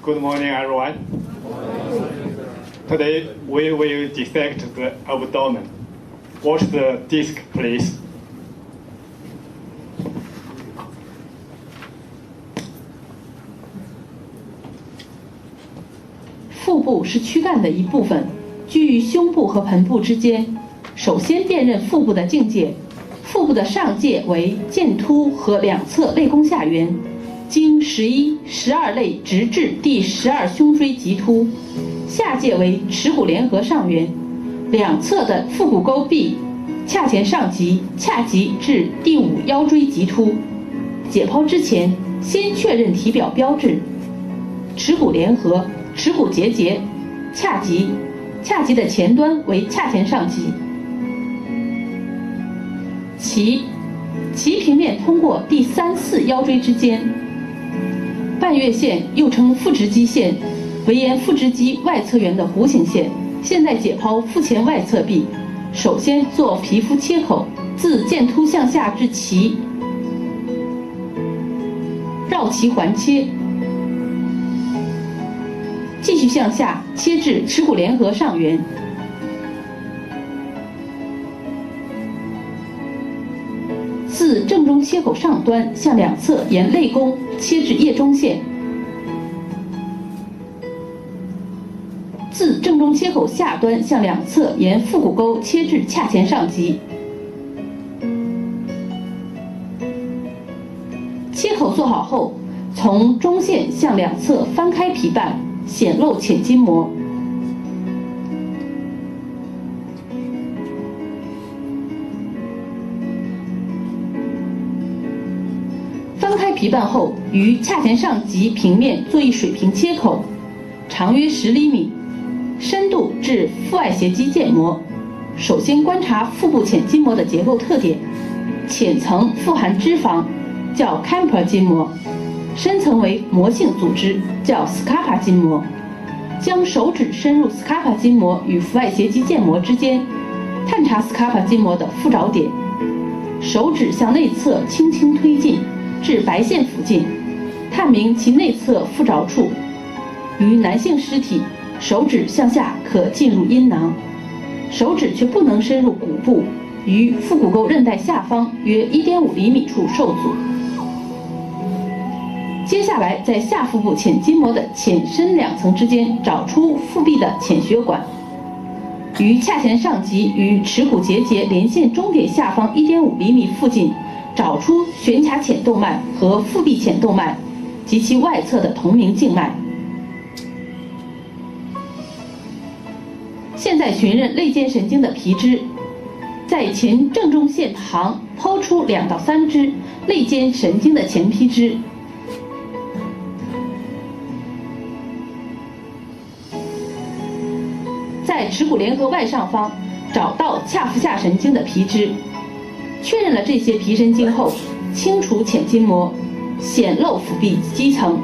Good morning, everyone. Today we will dissect the abdomen. Watch the disc, please. 腹部是躯干的一部分，居于胸部和盆部之间。首先辨认腹部的境界，腹部的上界为剑突和两侧肋弓下缘，经11、12肋直至第12胸椎棘突；下界为耻骨联合上缘，两侧的腹股沟壁髂前上棘，髂棘至第5腰椎棘突。解剖之前，先确认体表标志：耻骨联合、耻骨结节、髂棘，髂棘的前端为髂前上棘。脐平面通过第3、4腰椎之间。半月线又称腹直肌线，为沿腹直肌外侧缘的弧形线。现在解剖腹前外侧壁，首先做皮肤切口，自剑突向下至脐，绕脐环切，继续向下切至耻骨联合上缘。自正中切口上端向两侧沿肋弓切至腋中线，自正中切口下端向两侧沿腹股沟切至髂前上棘。切口做好后，从中线向两侧翻开皮瓣，显露浅筋膜。翻开皮瓣后，于髂前上棘平面做一水平切口，长约10厘米，深度至腹外斜肌腱膜。首先观察腹部浅筋膜的结构特点，浅层富含脂肪，叫 camper 筋膜；深层为膜性组织，叫 scapa 筋膜。将手指深入 scapa 筋膜与腹外斜肌腱膜之间，探查 scapa 筋膜的附着点。手指向内侧轻轻推进，至白线附近，探明其内侧附着处。于男性尸体，手指向下可进入阴囊，手指却不能深入骨部，于腹股沟韧带下方约1.5厘米处受阻。接下来在下腹部浅筋膜的浅深两层之间找出腹壁的浅血管，于髂前上棘与耻骨结节连线中点下方1.5厘米附近找出悬髂浅动脉和腹壁浅动脉及其外侧的同名静脉。现在寻认肋间神经的皮支，在前正中线旁剖出2到3支肋间神经的前皮支。在耻骨联合外上方找到髂腹下神经的皮支。确认了这些皮神经后，清除浅筋膜，显露腹壁基层。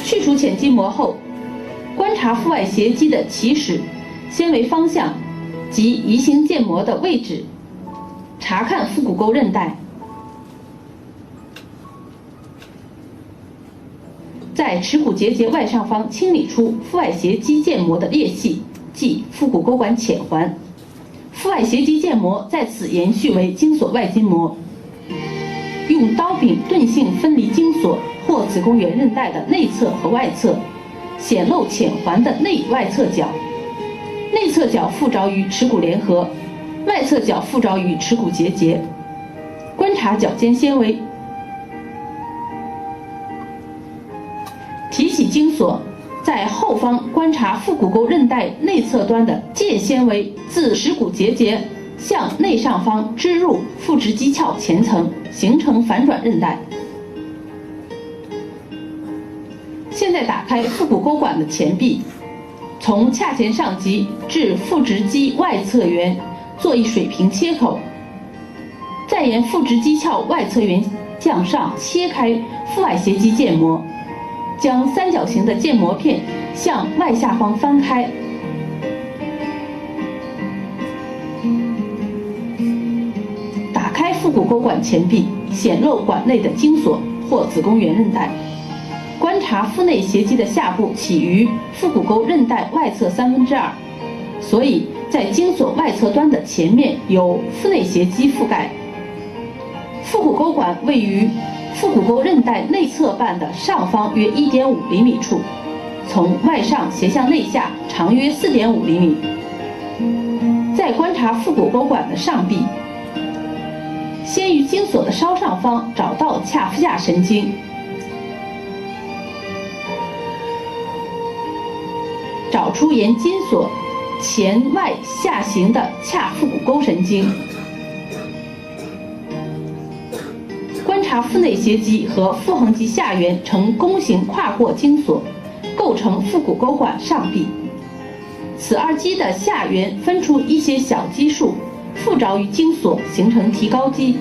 去除浅筋膜后，观察腹外斜肌的起始、纤维方向及移行腱膜的位置，查看腹股沟韧带。在耻骨结节外上方清理出腹外斜肌腱膜的裂隙，即腹股沟管浅环。腹外斜肌腱膜在此延续为经索外筋膜。用刀柄钝性分离经索或子宫圆韧带的内侧和外侧，显露浅环的内外侧角。内侧角附着于耻骨联合，外侧角附着于耻骨结节。观察角间纤维。提起经索，在后方观察腹股沟韧带内侧端的界纤维自耻骨结节向内上方支入腹直肌鞘前层，形成反转韧带。现在打开腹股沟管的前壁，从髂前上棘至腹直肌外侧缘做一水平切口，再沿腹直肌鞘外侧缘向上切开腹外斜肌腱膜，将三角形的腱膜片向外下方翻开，骨沟管前壁，显露管内的精索或子宫圆韧带。观察腹内斜肌的下部起于腹股沟韧带外侧2/3，所以在精索外侧端的前面有腹内斜肌覆盖。腹股沟管位于腹股沟韧带内侧瓣的上方约1.5厘米处，从外上斜向内下长约4.5厘米。再观察腹股沟管的上壁，先于精索的稍上方找到髂腹下神经，找出沿精索前外下行的髂腹股沟神经。观察腹内斜肌和腹横肌下缘呈弓形跨过精索，构成腹股沟管上壁。此二肌的下缘分出一些小肌束，附着于精索，形成提高肌。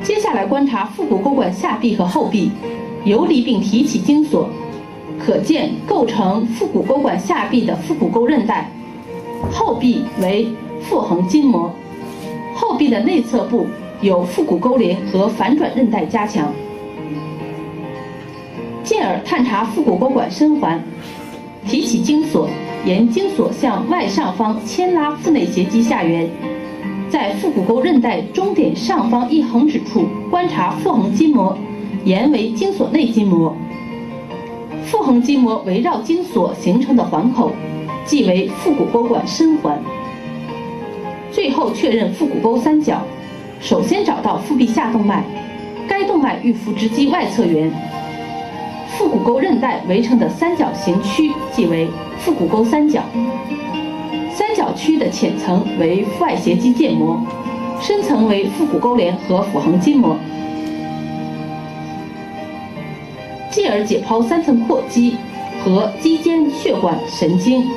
接下来观察腹股沟管下壁和后壁，游离并提起精索，可见构成腹股沟管下壁的腹股沟韧带，后壁为腹横筋膜，后壁的内侧部有腹股沟连和反转韧带加强。进而探查腹股沟管伸环，提起精索，沿精索向外上方牵拉腹内斜肌下缘，在腹股沟韧带中点上方一横指处观察腹横筋膜，沿为精索内筋膜。腹横筋膜围绕精索形成的环口，即为腹股沟管伸环。最后确认腹股沟三角，首先找到腹壁下动脉，该动脉与腹直肌外侧缘。腹股沟韧带围成的三角形区即为腹股沟三角。三角区的浅层为腹外斜肌腱膜，深层为腹股沟连和腹横筋膜。继而解剖三层阔肌和肌间血管神经。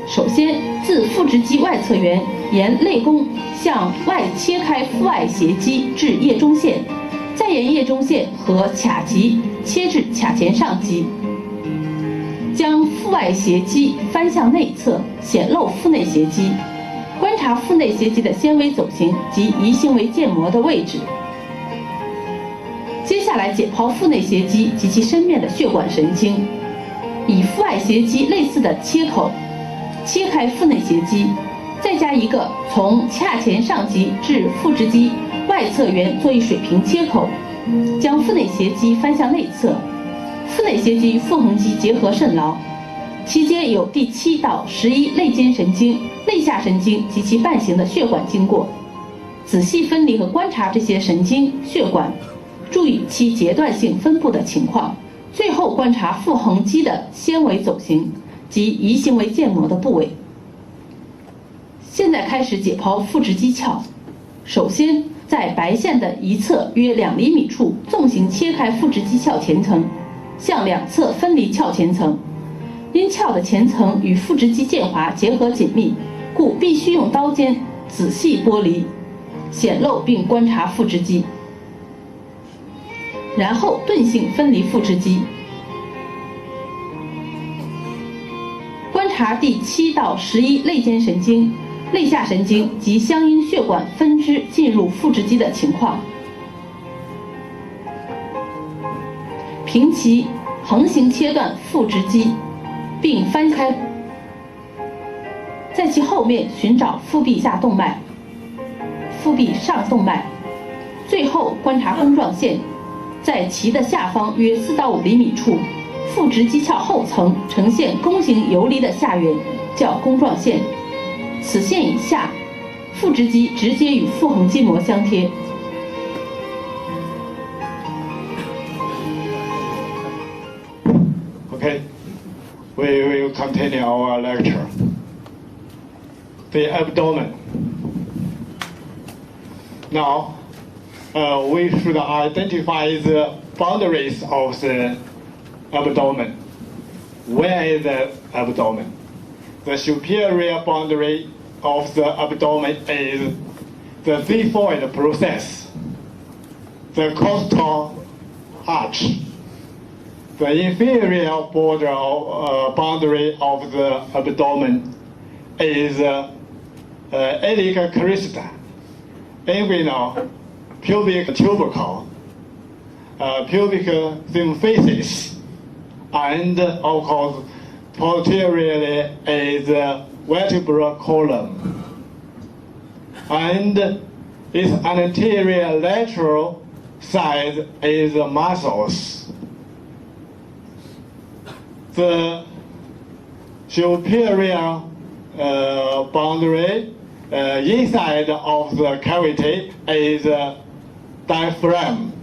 首先，自腹直肌外侧缘沿肋弓向外切开腹外斜肌至腋中线，再沿腋中线和髂棘切至髂前上棘，将腹外斜肌翻向内侧，显露腹内斜肌，观察腹内斜肌的纤维走形及移行为腱膜的位置。接下来解剖腹内斜肌及其身面的血管神经，以腹外斜肌类似的切口切开腹内斜肌，再加一个从髂前上棘至腹直肌外侧缘做一水平切口，将腹内斜肌翻向内侧，腹内斜肌与腹横肌结合甚牢，其间有第7到11肋间神经、肋下神经及其瓣形的血管经过，仔细分离和观察这些神经血管，注意其阶段性分布的情况，最后观察腹横肌的纤维走形及移行为腱膜的部位。现在开始解剖腹直肌鞘。首先，在白线的一侧约2厘米处纵行切开腹直肌鞘前层，向两侧分离鞘前层。因鞘的前层与腹直肌腱滑结合紧密，故必须用刀尖仔细剥离，显露并观察腹直肌。然后钝性分离腹直肌，观察第7到11肋间神经、肋下神经及相应血管分支进入腹直肌的情况。平齐横行切断腹直肌，并翻开，在其后面寻找腹壁下动脉、腹壁上动脉，最后观察弓状线。在其的下方约4到5厘米处，腹直肌鞘后层呈现弓形游离的下缘，叫弓状线。此线以下，腹直肌直接与腹横筋膜相贴。Okay, we will continue our lecture. The abdomen. Now, we should identify the boundaries of the abdomen. Where is the abdomen? The superior boundary of the abdomen is the xiphoid process, the costal arch. The inferior border boundary of the abdomen is iliac crista, inguinal, pubic tubercle, pubic symphysis, and of course posteriorly is the vertebral column. And its anterior lateral side is the muscles. The superior boundary inside of the cavity is the diaphragm,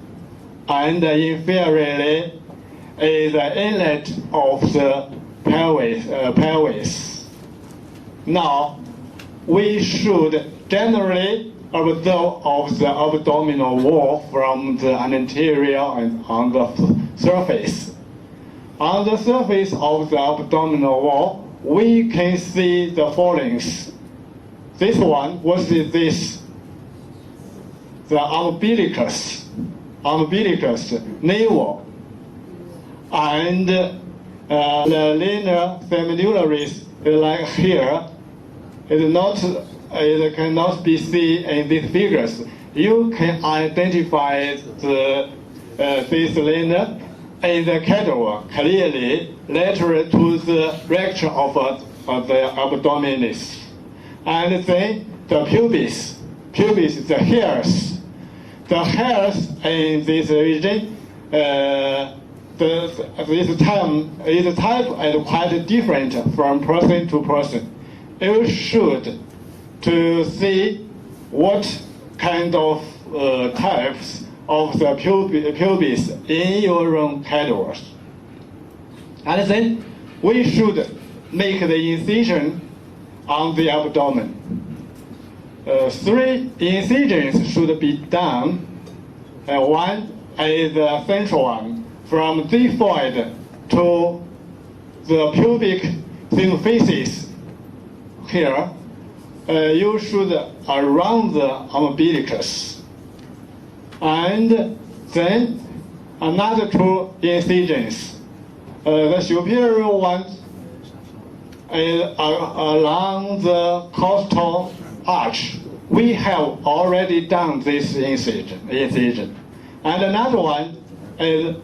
and inferiorly is the inlet of the pelvis. Now, we should generally observe of the abdominal wall from the anterior and on the surface. On the surface of the abdominal wall, we can see the followings. This one, what is this? The umbilicus navel, and the linear semilularis is like here. It cannot be seen in these figures. You can identify this linear in the cadaver clearly lateral to the recture of the abdominis. And then the pubis, the hairs. The hairs in this region, this type is quite different from person to person. You should to see what kind of types of the pubis in your own cadavers. And then we should make the incision on the abdomen. 3 incisions should be done. One is the central one, from xiphoid to the pubic symphysis here. You should around the umbilicus. And then another 2 incisions. The superior one is along the costal arch. We have already done this incision. And another one is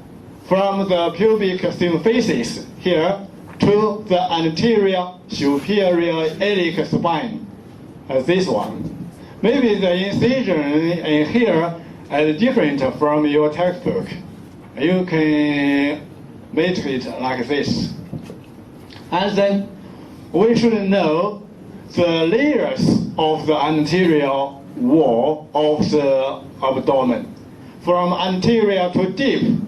from the pubic symphysis here to the anterior superior iliac spine. This one. Maybe the incision in here is different from your textbook. You can make it like this. And then we should know the layers of the anterior wall of the abdomen. From anterior to deep,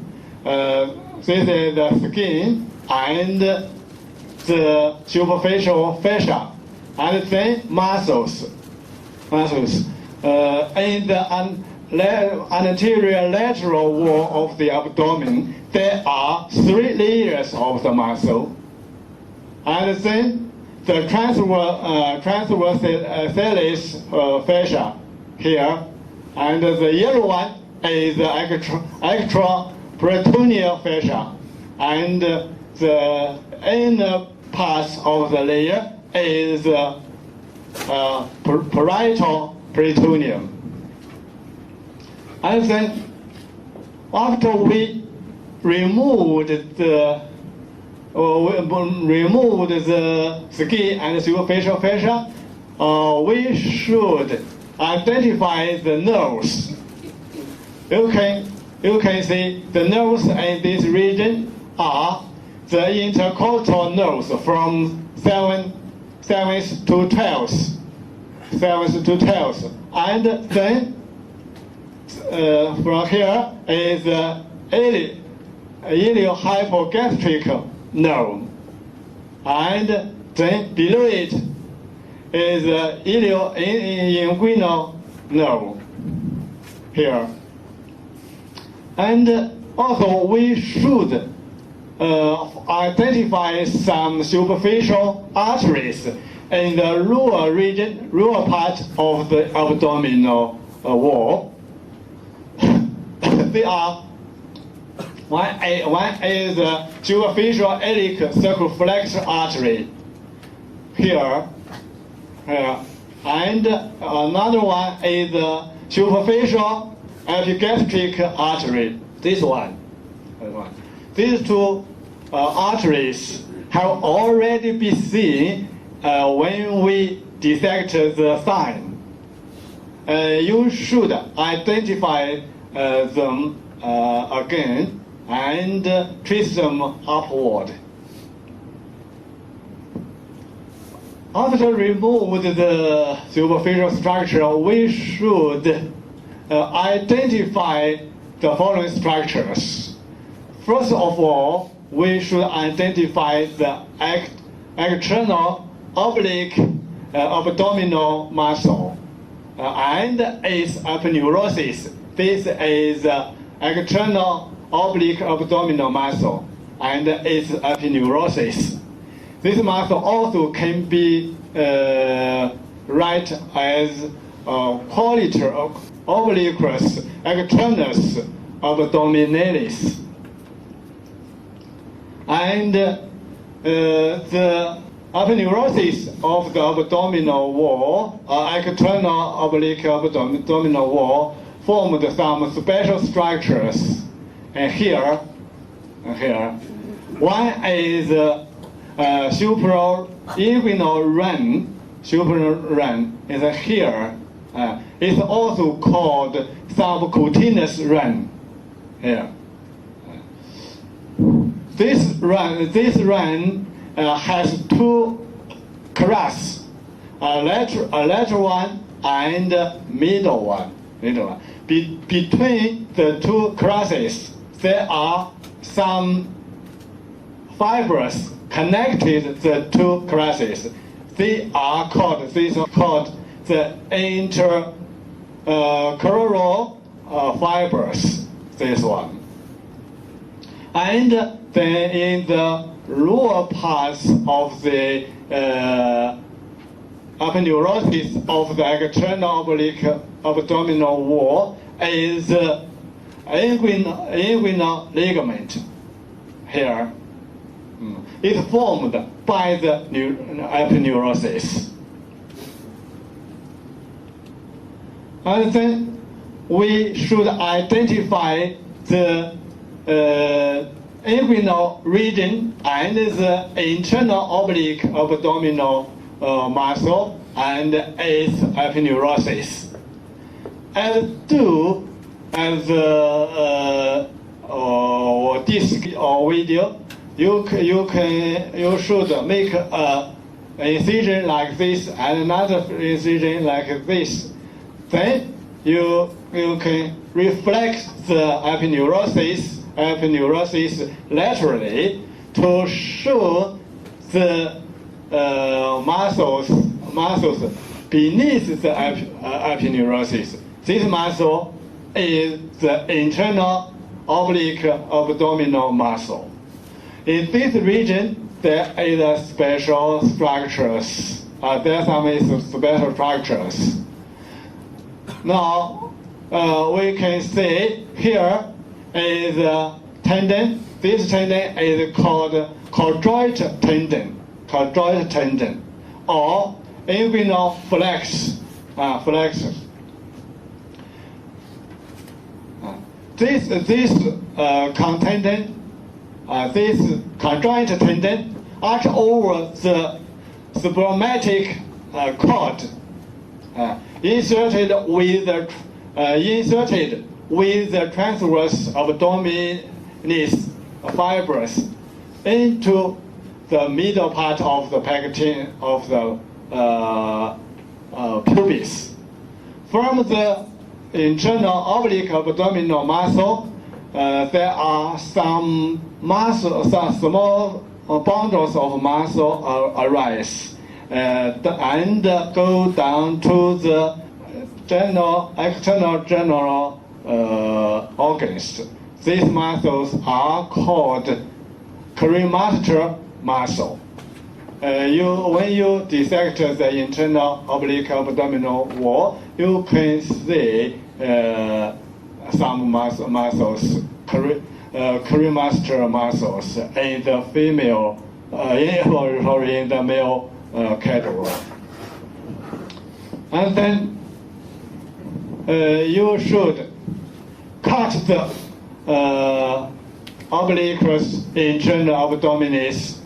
this is the skin and the superficial fascia, and then muscles. In the anterior lateral wall of the abdomen, there are 3 layers of the muscle. And then the transversalis fascia here, and the yellow one is the extraperitoneal fascia, and the inner part of the layer is parietal peritoneum. And then after we removed the skin and superficial fascia, we should identify the nerves. You can see the nerves in this region are the intercostal nerves from 7th to 12th. And then from here is the iliohypogastric nerve. And then below it is the ilioinguinal nerve here. And also we should identify some superficial arteries in the lower part of the abdominal wall. They are one is the superficial iliac circumflex artery here, and another one is the superficial epigastric artery. This one. These two arteries have already been seen when we dissect the sign. You should identify them again and trace them upward. After remove the superficial structure, we should identify the following structures. First of all, we should identify the external oblique abdominal muscle and its aponeurosis. This is external oblique abdominal muscle and its aponeurosis. This muscle also can be write as qualiter obliquus externus abdominalis. And the aponeurosis of the abdominal wall, external oblique abdominal wall, formed some special structures. And here, one is suprainguinal run. Suprainguinal run is here. It's also called subcutaneous run. Here. This run has two crushes, a lateral one and middle one. Between the two crushes, there are some fibers connected the two crushes. These are called the intercrural fibers. This one. And then in the lower parts of the aponeurosis of the external oblique abdominal wall is inguinal ligament. Here, it's formed by the aponeurosis. And then we should identify the inguinal region and the internal oblique abdominal muscle and its aponeurosis. As do as disc or video, you should make an incision like this and another incision like this. Then you can reflect the aponeurosis laterally to show the muscles beneath the aponeurosis. This muscle is the internal oblique abdominal muscle. In this region, there is special structures. There are some special structures. Now, we can see here is a tendon. This tendon is called chondroid tendon, or inguinal flexus. This conjoint tendon arch over the spermatic cord, inserted with the transverse abdominis fibers into the middle part of the pecten of the pubis. From the internal oblique abdominal muscle, there are some small bundles of muscle arise and go down to the external general organs. These muscles are called cremaster muscle. When you dissect the internal oblique abdominal wall, you can see some muscles, cremaster muscles in the female, in the male category. And then you should cut the obliquus internal abdominis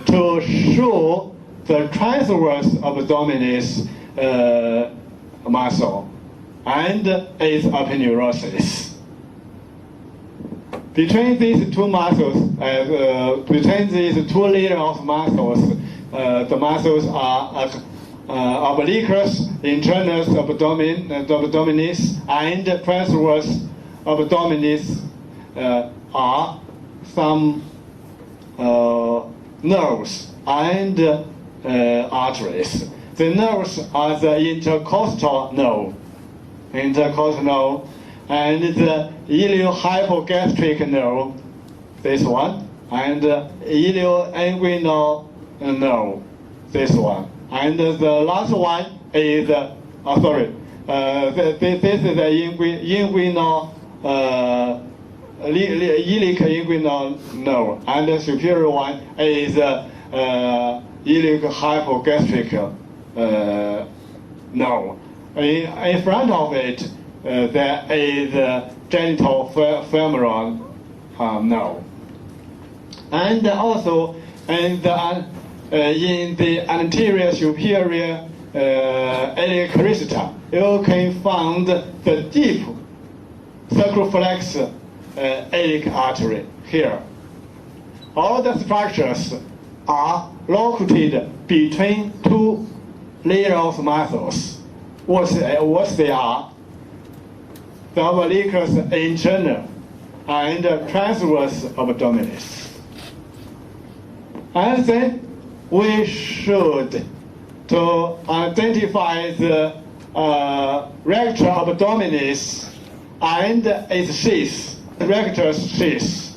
to show the transverse abdominis muscle and its aponeurosis. Between these two muscles, between these two layers of muscles, the muscles are obliquus internus abdominis and transverse abdominis are some nerves and arteries. The nerves are the intercostal nerve, and the iliohypogastric nerve, this one, and ilioinguinal nerve, this one. And the last one is, this is the inguinal, iliac inguinal nerve, and the superior one is iliac hypogastric nerve. In front of it, there is genital femoral nerve. And also in the anterior superior iliac crista, you can find the deep circumflex iliac artery here. All the structures are located between two layers of muscles. What they are? The obliquus internal and transverse abdominis. And then we should to identify the rectus abdominis and its sheath, the rectus sheath.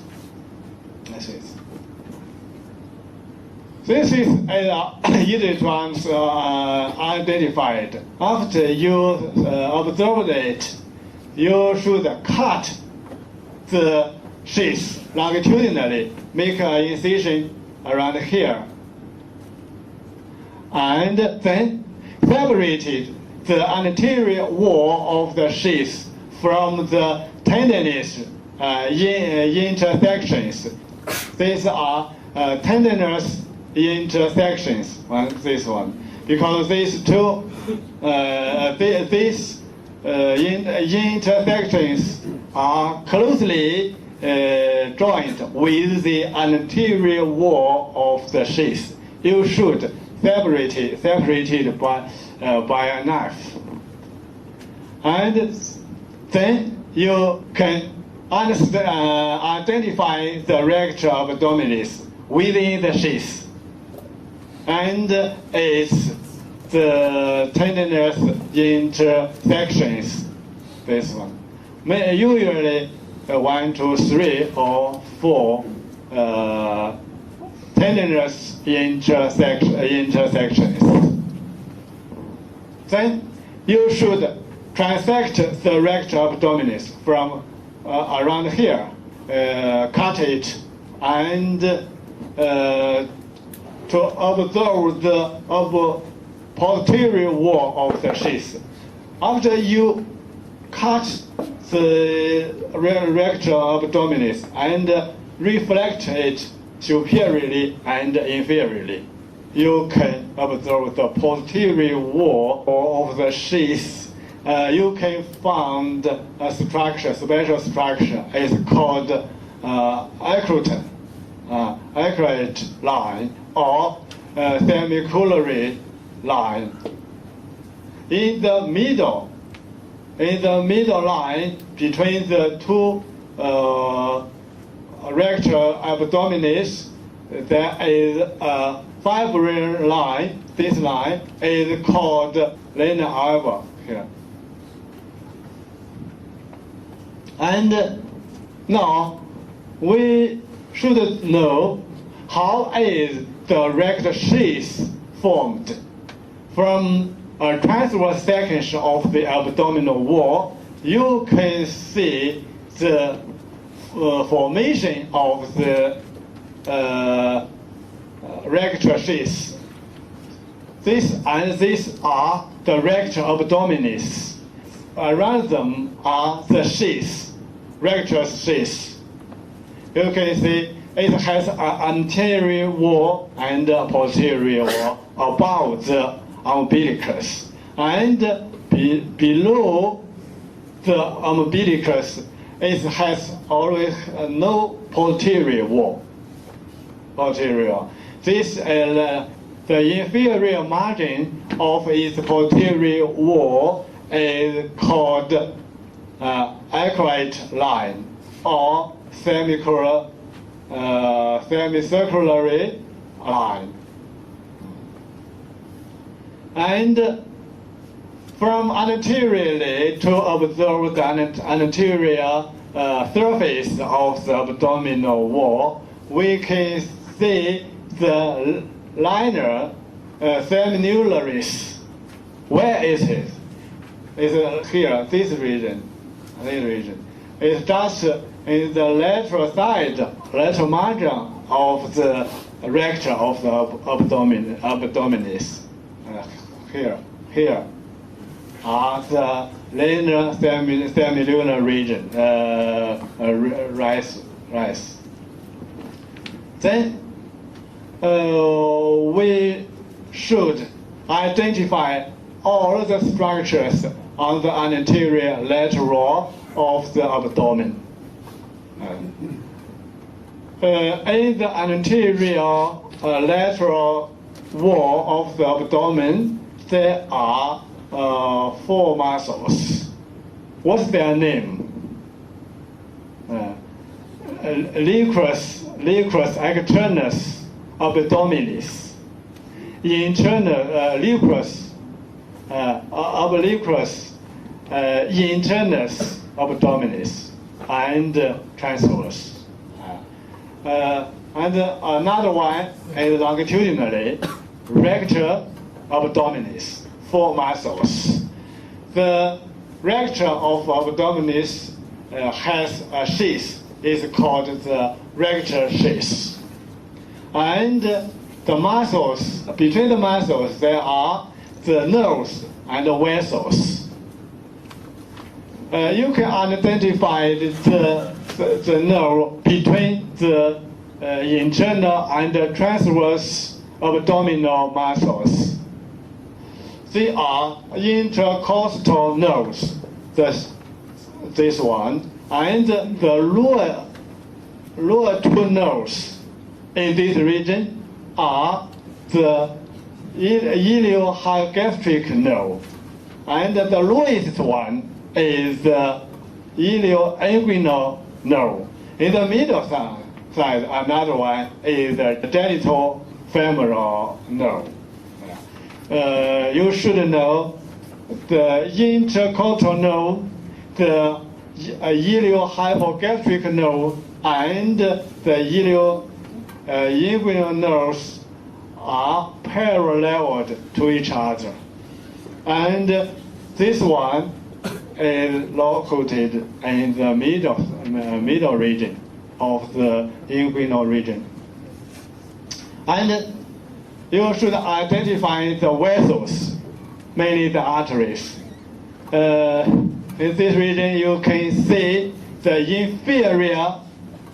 This is easy to identified. After you observe it, you should cut the sheath longitudinally, make an incision around here, and then separate the anterior wall of the sheath from the tendinous intersections. These are tendinous intersections, this one, because these two, these intersections are closely joined with the anterior wall of the sheath. You should separate it by a knife, and then you can identify the rectus abdominis within the sheath, and it's the tendinous intersections, this one. Usually 1, 2, 3, or 4 tendinous intersections. Then you should transect the rectus abdominis from around here, cut it, and to observe the posterior wall of the sheath. After you cut the rectus abdominis and reflect it superiorly and inferiorly, you can observe the posterior wall of the sheath. You can find a structure, special structure. It's called accrete line or semicolary line. In the middle line between the two rectus abdominis, there is a fibrillar line. This line is called linear alba here. And now we should know how is the rectus sheath formed. From a transverse section of the abdominal wall, you can see the formation of the rectus sheath. These are the rectus abdominis. around them are the sheaths, rectus sheaths. You can see it has an anterior wall and a posterior wall above the umbilicus. And below the umbilicus, it has always no posterior wall. This is the inferior margin of its posterior wall is called arcuate line or semicircular line. And from anteriorly to observe the anterior surface of the abdominal wall, we can see the liner seminularis. Where is it? It's here, this region. It's just in the lateral side, lateral margin of the rector of the abdominis. Here are the liner semilunar region, rise. Then we should identify all the structures on the anterior lateral of the abdomen. In the anterior lateral wall of the abdomen, there are 4 muscles. What's their name? Liquus externus abdominis, internal liquus obliquus internus abdominis, and transverse. And another one is longitudinally rector abdominis, 4 muscles. The rector of abdominis has a sheath. It's called the rector sheath. And the muscles, between the muscles, there are the nerves and the vessels. You can identify the nerve between the internal and the transverse abdominal muscles. They are intercostal nerves, this one, and the lower 2 nerves in this region are the iliogastric nerve, and the lowest one is the ilioinguinal nerve. In the middle side, another one is the genital femoral nerve. You should know the intercostal nerve, the iliohypogastric nerve, and the ilioinguinal nerves are paralleled to each other. And this one is located in the middle region of the inguinal region. And you should identify the vessels, mainly the arteries. In this region, you can see the inferior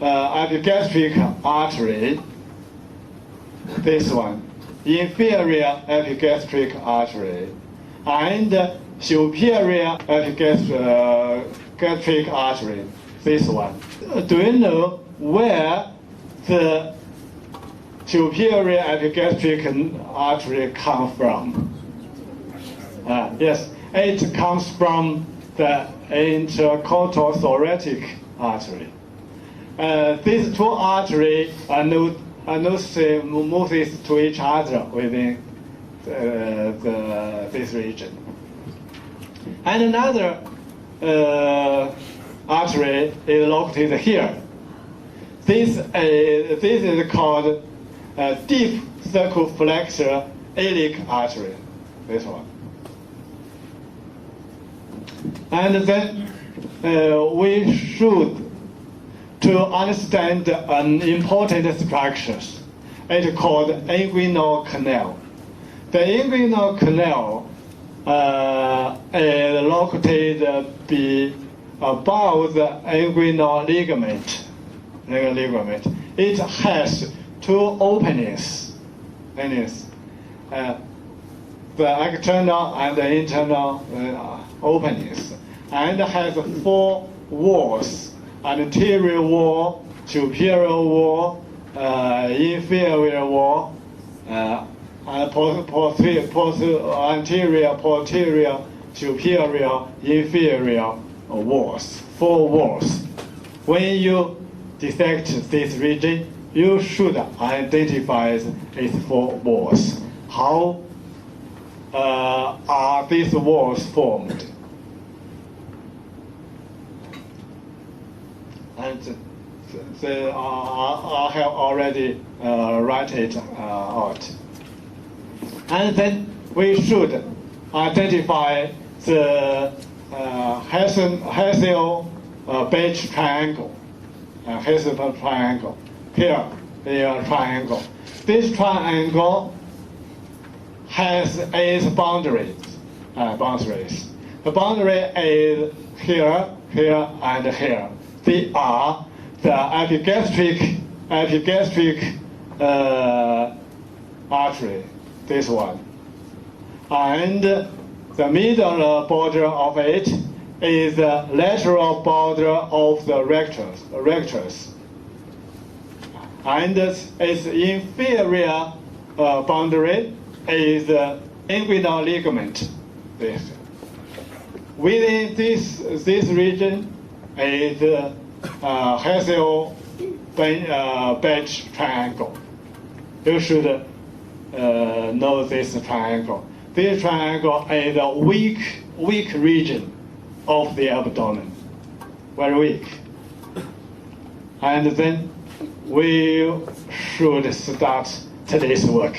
epigastric artery, this one, inferior epigastric artery, and superior epigastric artery, this one. Do you know where the superior epigastric artery comes from? Yes, it comes from the intercostal thoracic artery. These 2 arteries are not moves to each other within this region. And another artery is located here. This is called deep circumflexor iliac artery, this one. And then we should to understand an important structure. It's called inguinal canal. The inguinal canal is located above the inguinal ligament. It has two openings. The external and the internal openings, and has four walls: anterior wall, superior wall, inferior wall, and anterior, posterior, superior, inferior walls. Four walls. When you dissect this region, you should identify its four walls. How are these walls formed? And I have already write it out. And then we should identify the Hessel-Beige triangle. Hessel triangle. Here, triangle. This triangle has its boundaries. The boundary is here, here, and here. They are the epigastric artery, this one. And the middle border of it is the lateral border of the rectus. And its inferior boundary is the inguinal ligament. Within this region is the Hessel-Beige triangle. You should know this triangle. This triangle is a weak region of the abdomen, very weak. And then we should start today's work.